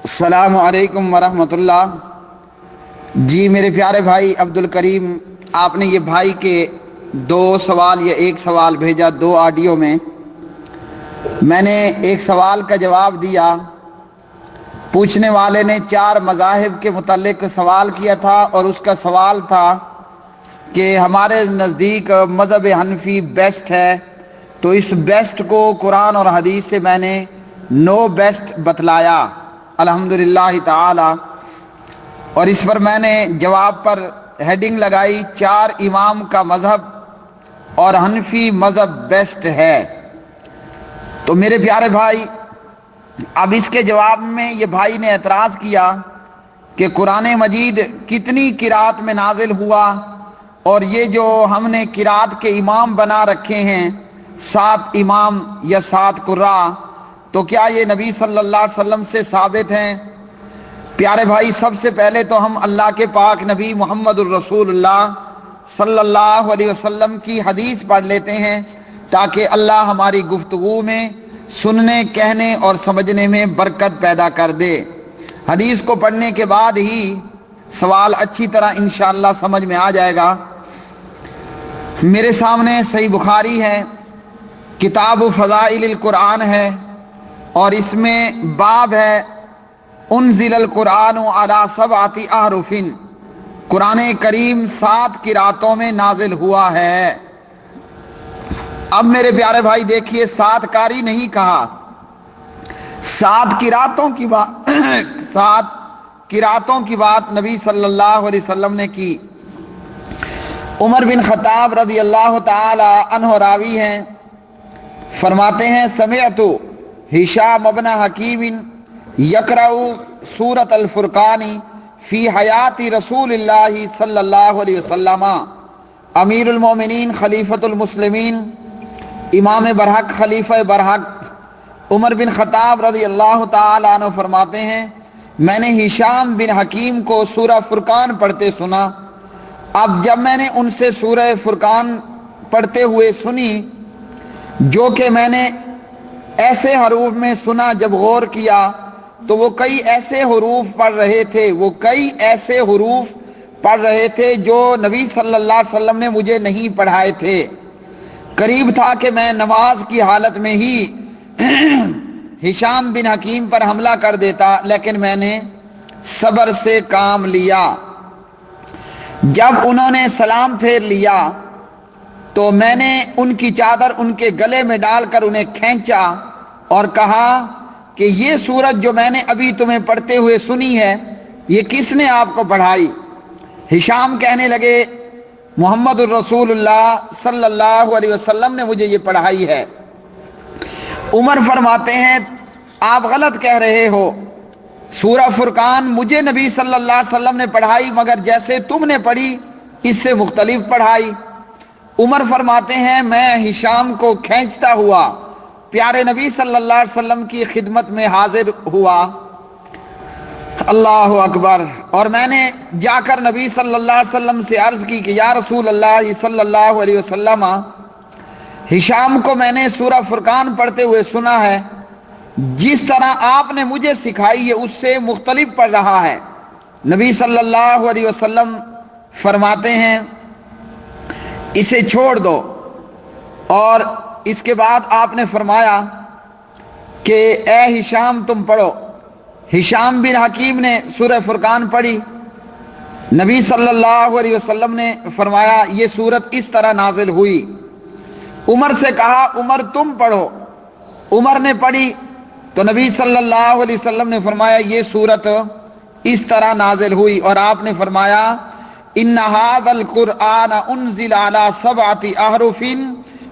السلام علیکم ورحمۃ اللہ۔ جی میرے پیارے بھائی عبد الکریم، آپ نے یہ بھائی کے دو سوال یا ایک سوال بھیجا دو آڈیو میں نے ایک سوال کا جواب دیا۔ پوچھنے والے نے 4 مذاہب کے متعلق سوال کیا تھا اور اس کا سوال تھا کہ ہمارے نزدیک مذہب حنفی بیسٹ ہے، تو اس بیسٹ کو قرآن اور حدیث سے میں نے نو بیسٹ بتلایا الحمدللہ تعالی، اور اس پر میں نے جواب پر ہیڈنگ لگائی 4 امام کا مذہب اور حنفی مذہب بیسٹ ہے۔ تو میرے پیارے بھائی، اب اس کے جواب میں یہ بھائی نے اعتراض کیا کہ قرآن مجید کتنی قرات میں نازل ہوا، اور یہ جو ہم نے قرات کے امام بنا رکھے ہیں 7 امام یا 7 قراء، تو کیا یہ نبی صلی اللہ علیہ وسلم سے ثابت ہیں؟ پیارے بھائی، سب سے پہلے تو ہم اللہ کے پاک نبی محمد الرسول اللہ صلی اللہ علیہ وسلم کی حدیث پڑھ لیتے ہیں تاکہ اللہ ہماری گفتگو میں سننے، کہنے اور سمجھنے میں برکت پیدا کر دے۔ حدیث کو پڑھنے کے بعد ہی سوال اچھی طرح انشاءاللہ سمجھ میں آ جائے گا۔ میرے سامنے صحیح بخاری ہے، کتاب فضائل القرآن ہے، اور اس میں باب ہے انزل القرآن علی 7 احرف، قرآن کریم 7 قراتوں میں نازل ہوا ہے۔ اب میرے پیارے بھائی دیکھیے، 7 قاری نہیں کہا، 7 قراتوں کی بات 7 قراتوں کی بات نبی صلی اللہ علیہ وسلم نے کی۔ عمر بن خطاب رضی اللہ تعالی عنہ راوی ہیں، فرماتے ہیں سمعت ہشام ابن حکیم یقرأ سورۃ الفرقان فی حیات رسول اللہ صلی اللہ علیہ وسلم۔ امیر المومنین خلیفۃ المسلمین امام برحق خلیفہ برحق عمر بن خطاب رضی اللہ تعالی عنہ فرماتے ہیں میں نے ہشام بن حکیم کو سورہ فرقان پڑھتے سنا۔ اب جب میں نے ان سے سورہ فرقان پڑھتے ہوئے سنی، جو کہ میں نے ایسے حروف میں سنا، جب غور کیا تو وہ کئی ایسے حروف پڑھ رہے تھے جو نبی صلی اللہ علیہ وسلم نے مجھے نہیں پڑھائے تھے۔ قریب تھا کہ میں نماز کی حالت میں ہی ہشام بن حکیم پر حملہ کر دیتا، لیکن میں نے صبر سے کام لیا۔ جب انہوں نے سلام پھیر لیا تو میں نے ان کی چادر ان کے گلے میں ڈال کر انہیں کھینچا اور کہا کہ یہ سورت جو میں نے ابھی تمہیں پڑھتے ہوئے سنی ہے، یہ کس نے آپ کو پڑھائی؟ ہشام کہنے لگے محمد الرسول اللہ صلی اللہ علیہ وسلم نے مجھے یہ پڑھائی ہے۔ عمر فرماتے ہیں آپ غلط کہہ رہے ہو، سورہ فرقان مجھے نبی صلی اللہ علیہ وسلم نے پڑھائی، مگر جیسے تم نے پڑھی اس سے مختلف پڑھائی۔ عمر فرماتے ہیں میں ہشام کو کھینچتا ہوا پیارے نبی صلی اللہ علیہ وسلم کی خدمت میں حاضر ہوا، اللہ اکبر، اور میں نے جا کر نبی صلی اللہ علیہ وسلم سے عرض کی کہ یا رسول اللہ صلی اللہ علیہ وسلم، ہشام کو میں نے سورہ فرقان پڑھتے ہوئے سنا ہے، جس طرح آپ نے مجھے سکھائی ہے اس سے مختلف پڑھ رہا ہے۔ نبی صلی اللہ علیہ وسلم فرماتے ہیں اسے چھوڑ دو، اور اس کے بعد آپ نے فرمایا کہ اے ہشام تم پڑھو۔ ہشام بن حکیم نے سورہ فرقان پڑھی، نبی صلی اللہ علیہ وسلم نے فرمایا یہ سورت اس طرح نازل ہوئی۔ عمر سے کہا عمر تم پڑھو۔ عمر نے پڑھی تو نبی صلی اللہ علیہ وسلم نے فرمایا یہ سورت اس طرح نازل ہوئی، اور آپ نے فرمایا ان ھذا القرآن انزل علی 7 احرف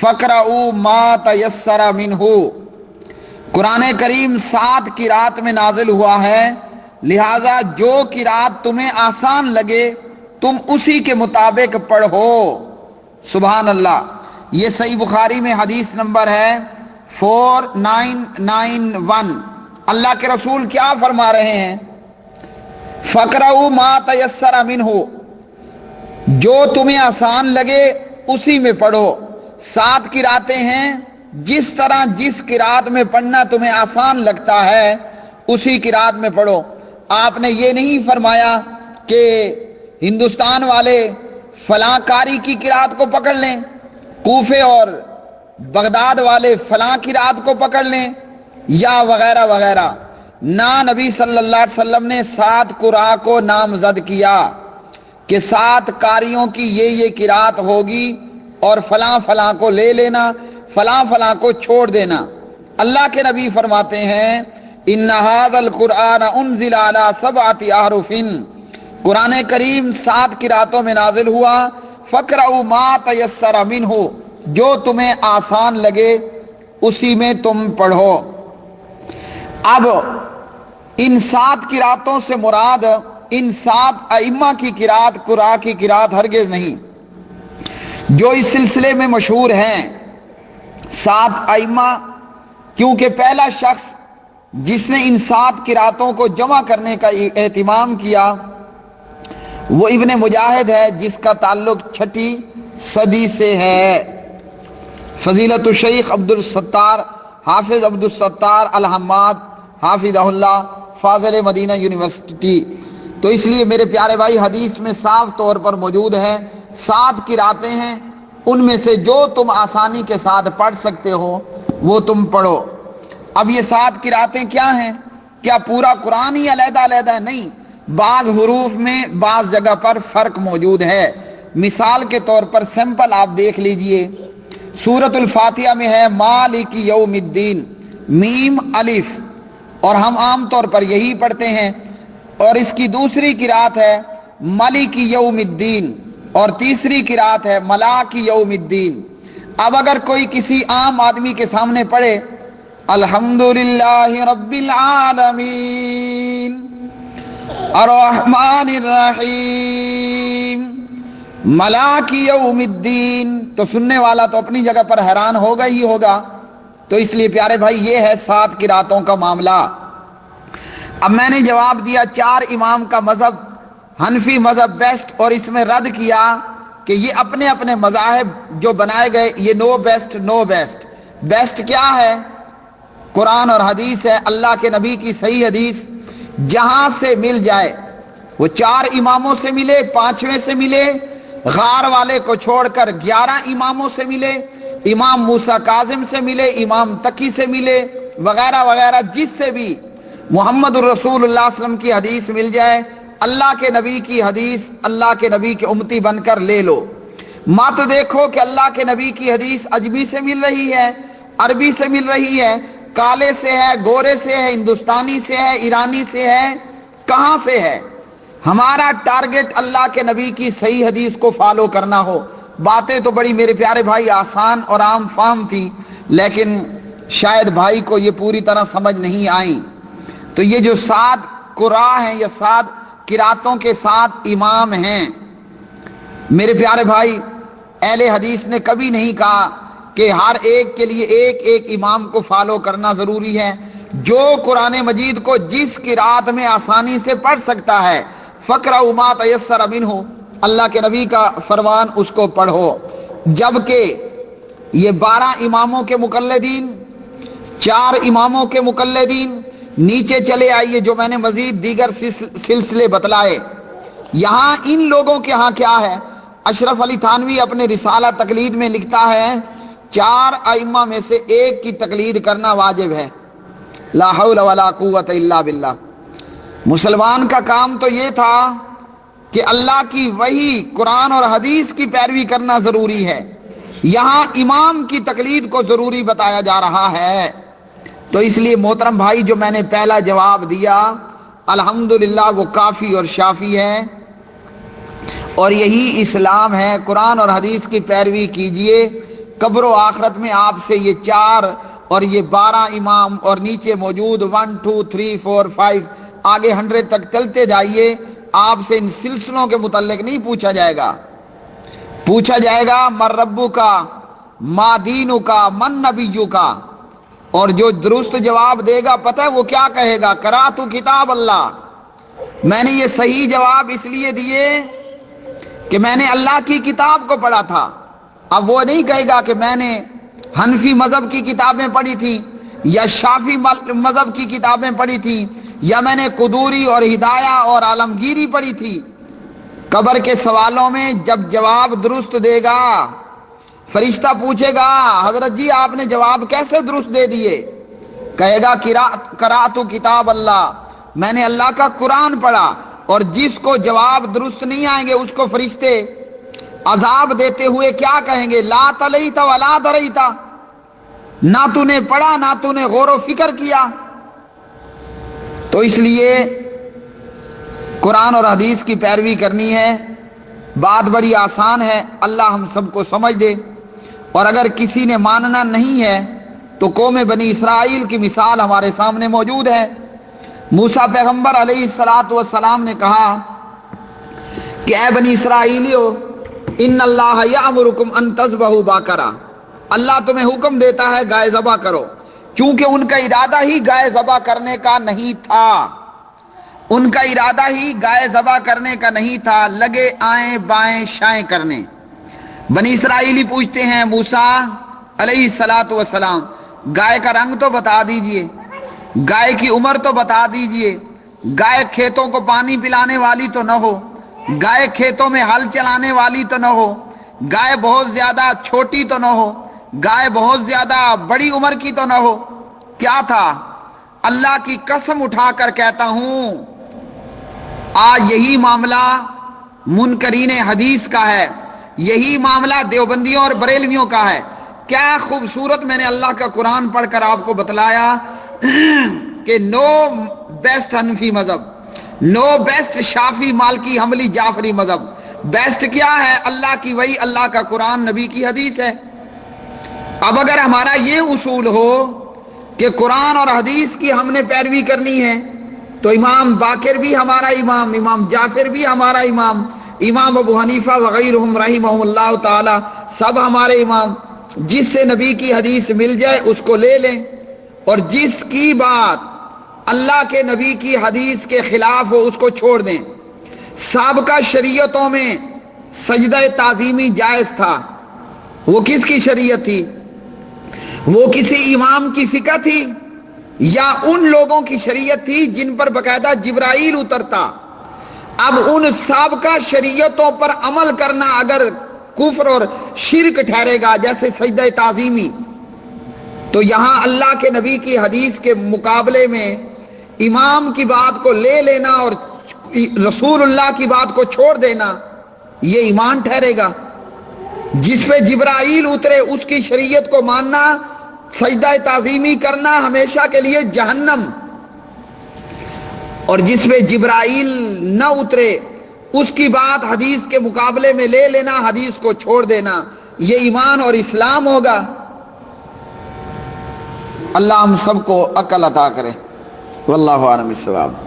فقرؤوا ما تیسر منہ۔ قرآن کریم 7 قرات میں نازل ہوا ہے، لہذا جو قرات تمہیں آسان لگے تم اسی کے مطابق پڑھو۔ سبحان اللہ، یہ صحیح بخاری میں حدیث نمبر ہے 4991۔ اللہ کے رسول کیا فرما رہے ہیں؟ فقرؤوا ما تیسر منہ، جو تمہیں آسان لگے اسی میں پڑھو۔ 7 قراتیں ہیں، جس طرح جس قرات میں پڑھنا تمہیں آسان لگتا ہے اسی قرات میں پڑھو۔ آپ نے یہ نہیں فرمایا کہ ہندوستان والے فلاں قاری کی قرات کو پکڑ لیں، کوفے اور بغداد والے فلاں قرات کو پکڑ لیں، یا وغیرہ وغیرہ۔ نہ نبی صلی اللہ علیہ وسلم نے 7 قراء کو نامزد کیا کہ 7 قاریوں کی یہ قرات ہوگی اور فلاں فلاں کو لے لینا، فلاں فلاں کو چھوڑ دینا۔ اللہ کے نبی فرماتے ہیں ان ھذا القرآن انزل علی 7 احرف، قرآن کریم 7 قراتوں میں نازل ہوا، فقرؤوا ما تیسر منہ، جو تمہیں آسان لگے اسی میں تم پڑھو۔ اب ان 7 قراتوں سے مراد ان 7 ائمہ کی قرات قراء کی قرات ہرگز نہیں، جو اس سلسلے میں مشہور ہیں 7 ائمہ، کیونکہ پہلا شخص جس نے ان 7 قراتوں کو جمع کرنے کا اہتمام کیا وہ ابن مجاہد ہے، جس کا تعلق 6 صدی سے ہے۔ فضیلت الشیخ عبدالستار حافظ عبدالستار الحماد حافظہ اللہ، فاضل مدینہ یونیورسٹی۔ تو اس لیے میرے پیارے بھائی حدیث میں صاف طور پر موجود ہے 7 قراتیں ہیں، ان میں سے جو تم آسانی کے ساتھ پڑھ سکتے ہو وہ تم پڑھو۔ اب یہ 7 قراتیں کیا ہیں؟ کیا پورا قرآن ہی علیحدہ علیحدہ ہے؟ نہیں، بعض حروف میں بعض جگہ پر فرق موجود ہے۔ مثال کے طور پر سمپل آپ دیکھ لیجئے، سورۃ الفاتحہ میں ہے مالک یوم الدین، میم الف، اور ہم عام طور پر یہی پڑھتے ہیں، اور اس کی دوسری قرات ہے ملک یوم الدین، اور تیسری قرات ہے ملاک یوم الدین۔ اب اگر کوئی کسی عام آدمی کے سامنے پڑھے الحمدللہ رب العالمین الرحمن الرحیم ملاک یوم الدین، تو سننے والا تو اپنی جگہ پر حیران ہوگا ہی ہوگا۔ تو اس لیے پیارے بھائی یہ ہے 7 قراتوں کا معاملہ۔ اب میں نے جواب دیا 4 امام کا مذہب، حنفی مذہب بیسٹ، اور اس میں رد کیا کہ یہ اپنے اپنے مذاہب جو بنائے گئے یہ نو بیسٹ۔ بیسٹ کیا ہے؟ قرآن اور حدیث ہے، اللہ کے نبی کی صحیح حدیث جہاں سے مل جائے۔ وہ 4 اماموں سے ملے، 5ویں سے ملے، غار والے کو چھوڑ کر 11 اماموں سے ملے، امام موسیٰ کاظم سے ملے، امام تقی سے ملے، وغیرہ وغیرہ، جس سے بھی محمد الرسول اللہ صلی اللہ علیہ وسلم کی حدیث مل جائے، اللہ کے نبی کی حدیث اللہ کے نبی کے امتی بن کر لے لو۔ مت دیکھو کہ اللہ کے نبی کی حدیث عجمی سے مل رہی ہے، عربی سے مل رہی ہے، کالے سے ہے، گورے سے ہے، ہندوستانی سے ہے، ایرانی سے ہے، کہاں سے ہے؟ ہمارا ٹارگٹ اللہ کے نبی کی صحیح حدیث کو فالو کرنا ہو۔ باتیں تو بڑی میرے پیارے بھائی آسان اور عام فہم تھی، لیکن شاید بھائی کو یہ پوری طرح سمجھ نہیں آئیں۔ تو یہ جو 7 قراء ہیں یا 7 قراتوں کے 7 امام ہیں، میرے پیارے بھائی اہل حدیث نے کبھی نہیں کہا کہ ہر ایک کے لیے ایک ایک امام کو فالو کرنا ضروری ہے۔ جو قرآن مجید کو جس قرات میں آسانی سے پڑھ سکتا ہے، فقرؤوا ما تیسر منہ، اللہ کے نبی کا فرمان، اس کو پڑھو۔ جبکہ یہ 12 اماموں کے مقلدین، 4 اماموں کے مقلدین، نیچے چلے آئیے جو میں نے مزید دیگر سلسلے بتلائے، یہاں ان لوگوں کے ہاں کیا ہے؟ اشرف علی تھانوی اپنے رسالہ تقلید میں لکھتا ہے 4 ائمہ میں سے ایک کی تقلید کرنا واجب ہے۔ لا حول ولا قوت الا باللہ۔ مسلمان کا کام تو یہ تھا کہ اللہ کی وحی قرآن اور حدیث کی پیروی کرنا ضروری ہے، یہاں امام کی تقلید کو ضروری بتایا جا رہا ہے۔ تو اس لیے محترم بھائی جو میں نے پہلا جواب دیا الحمدللہ وہ کافی اور شافی ہے، اور یہی اسلام ہے۔ قرآن اور حدیث کی پیروی کیجئے، قبر و آخرت میں آپ سے یہ 4 اور یہ 12 امام اور نیچے موجود 1 2 3 4 5 آگے 100 تک چلتے جائیے، آپ سے ان سلسلوں کے متعلق نہیں پوچھا جائے گا۔ پوچھا جائے گا من ربو کا، ما دینو کا، من نبیو کا، اور جو درست جواب دے گا پتہ ہے وہ کیا کہے گا؟ قرأت کتاب اللہ، میں نے یہ صحیح جواب اس لیے دیے کہ میں نے اللہ کی کتاب کو پڑھا تھا۔ اب وہ نہیں کہے گا کہ میں نے حنفی مذہب کی کتابیں پڑھی تھی یا شافی مذہب کی کتابیں پڑھی تھی، یا میں نے قدوری اور ہدایہ اور عالمگیری پڑھی تھی۔ قبر کے سوالوں میں جب جواب درست دے گا، فرشتہ پوچھے گا حضرت جی آپ نے جواب کیسے درست دے دیے؟ کہے گا قرأت کتاب اللہ، میں نے اللہ کا قرآن پڑھا۔ اور جس کو جواب درست نہیں آئیں گے اس کو فرشتے عذاب دیتے ہوئے کیا کہیں گے؟ لا تلیت ولا دریت، نہ تو نے پڑھا نہ تو نے غور و فکر کیا۔ تو اس لیے قرآن اور حدیث کی پیروی کرنی ہے، بات بڑی آسان ہے، اللہ ہم سب کو سمجھ دے۔ اور اگر کسی نے ماننا نہیں ہے تو قوم بنی اسرائیل کی مثال ہمارے سامنے موجود ہے۔ موسیٰ پیغمبر علیہ السلام نے کہا کہ اے بنی اسرائیلیو، ان اللہ یامرکم ان تذبحوا بقرہ، اللہ تمہیں حکم دیتا ہے گائے ذبح کرو، چونکہ ان کا ارادہ ہی گائے ذبح کرنے کا نہیں تھا، ان کا ارادہ ہی گائے ذبح کرنے کا نہیں تھا، لگے آئیں بائیں شائیں کرنے۔ بنی اسرائیلی پوچھتے ہیں موسیٰ علیہ السلام، گائے کا رنگ تو بتا دیجئے، گائے کی عمر تو بتا دیجئے، گائے کھیتوں کو پانی پلانے والی تو نہ ہو، گائے کھیتوں میں ہل چلانے والی تو نہ ہو، گائے بہت زیادہ چھوٹی تو نہ ہو، گائے بہت زیادہ بڑی عمر کی تو نہ ہو، کیا تھا؟ اللہ کی قسم اٹھا کر کہتا ہوں آج یہی معاملہ منکرین حدیث کا ہے، یہی معاملہ دیوبندیوں اور بریلویوں کا ہے۔ کیا خوبصورت میں نے اللہ کا قرآن پڑھ کر آپ کو بتلایا کہ نو بیسٹ حنفی مذہب، نو بیسٹ شافی مالکی حنبلی جعفری مذہب، بیسٹ کیا ہے؟ اللہ کی وحی، اللہ کا قرآن، نبی کی حدیث ہے۔ اب اگر ہمارا یہ اصول ہو کہ قرآن اور حدیث کی ہم نے پیروی کرنی ہے تو امام باقر بھی ہمارا امام، امام جعفر بھی ہمارا امام، امام ابو حنیفہ وغیرہم رحمہم اللہ تعالی سب ہمارے امام۔ جس سے نبی کی حدیث مل جائے اس کو لے لیں، اور جس کی بات اللہ کے نبی کی حدیث کے خلاف ہو اس کو چھوڑ دیں۔ سابقہ شریعتوں میں سجدہ تعظیمی جائز تھا، وہ کس کی شریعت تھی؟ وہ کسی امام کی فقہ تھی یا ان لوگوں کی شریعت تھی جن پر باقاعدہ جبرائیل اترتا؟ اب ان سابقہ شریعتوں پر عمل کرنا اگر کفر اور شرک ٹھہرے گا جیسے سجدہ تعظیمی، تو یہاں اللہ کے نبی کی حدیث کے مقابلے میں امام کی بات کو لے لینا اور رسول اللہ کی بات کو چھوڑ دینا یہ ایمان ٹھہرے گا؟ جس پہ جبرائیل اترے اس کی شریعت کو ماننا، سجدہ تعظیمی کرنا ہمیشہ کے لیے جہنم، اور جس پہ جبرائیل نہ اترے اس کی بات حدیث کے مقابلے میں لے لینا، حدیث کو چھوڑ دینا، یہ ایمان اور اسلام ہوگا۔ اللہ ہم سب کو عقل عطا کرے، واللہ اعلم بالصواب۔